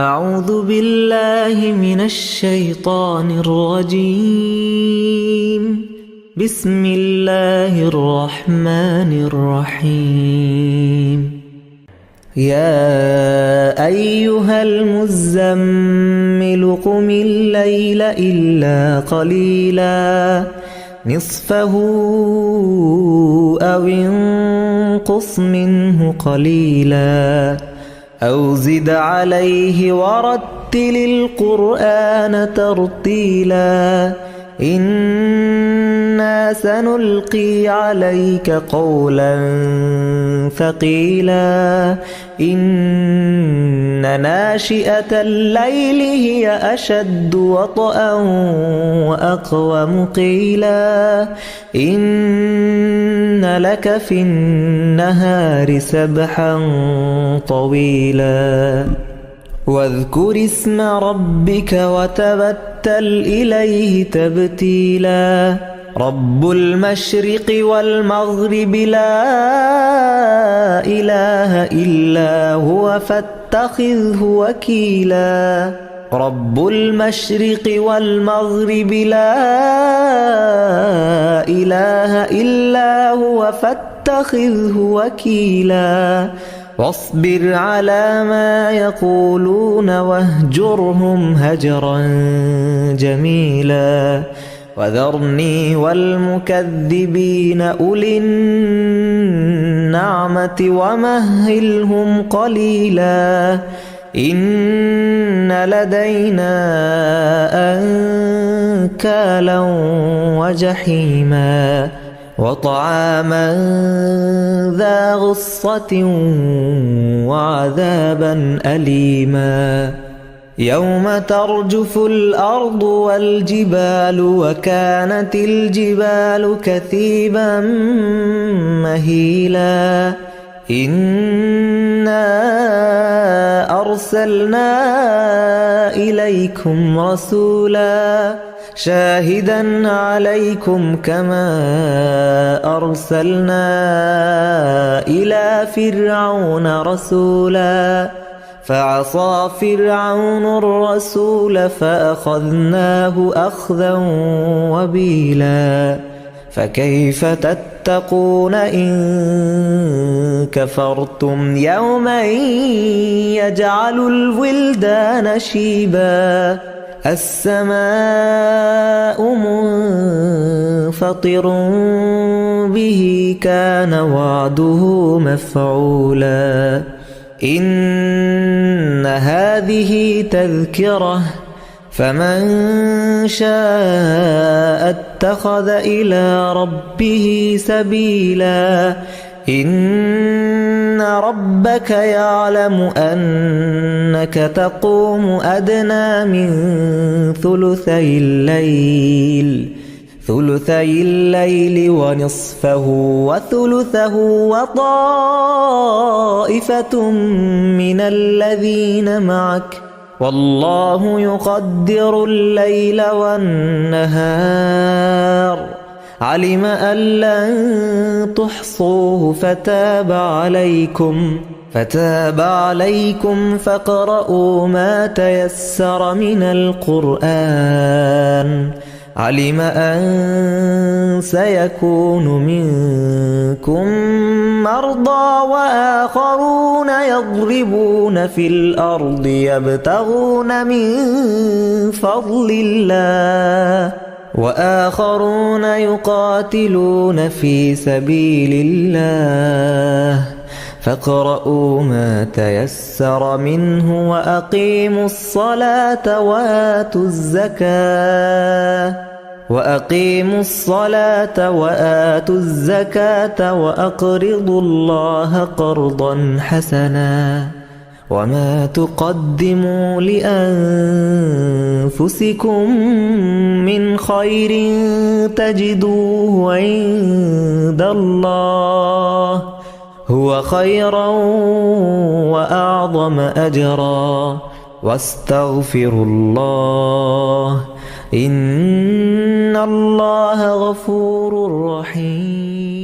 أعوذ بالله من الشيطان الرجيم. بسم الله الرحمن الرحيم. يا أيها المزمل قم الليل إلا قليلا نصفه أو انقص منه قليلا أو زد عليه ورتل القرآن ترتيلا إنا سنلقي عليك قولا ثقيلا إن ناشئة الليل هي أشد وطئا وأقوم قيلا إن لك في النهار سبحا طويلا واذكر اسم ربك وتبتل إليه تبتيلا رب المشرق والمغرب لا إله إلا هو فاتخذه وكيلا رب المشرق والمغرب لا إله إلا هو فاتخذه وكيلا واصبر على ما يقولون واهجرهم هجرا جميلا وذرني والمكذبين أولي النعمة ومهلهم قليلا إن لدينا أنكالا وجحيما وطعاما ذا غصة وعذابا أليما يوم ترجف الأرض والجبال وكانت الجبال كثيبا مهيلا إنا أرسلنا إليكم رسولا شاهدا عليكم كما أرسلنا إلى فرعون رسولا فعصى فرعون الرسول فأخذناه أخذا وبيلا فكيف تتقون إن كفرتم يوما يجعل الولدان شيبا السماء منفطر به كان وعده مفعولا إن هذه تذكرة فمن شاء اتخذ إلى ربه سبيلا إن ربك يعلم أنك تقوم أدنى من ثلثي الليل ونصفه وثلثه وطائفة من الذين معك والله يقدر الليل والنهار علم أن لن تحصوه فتاب عليكم فاقرؤوا ما تيسر من القرآن علم أن سيكون منكم مرضى وآخرون يضربون في الأرض يبتغون من فضل الله وآخرون يقاتلون في سبيل الله فاقرؤوا ما تيسر منه وأقيموا الصلاة وآتوا الزكاة وأقرضوا الله قرضا حسنا وما تقدموا لأنفسكم من خير تجدوه عند الله هو خيرا وأعظم أجرا واستغفروا الله إن الله غفور رحيم.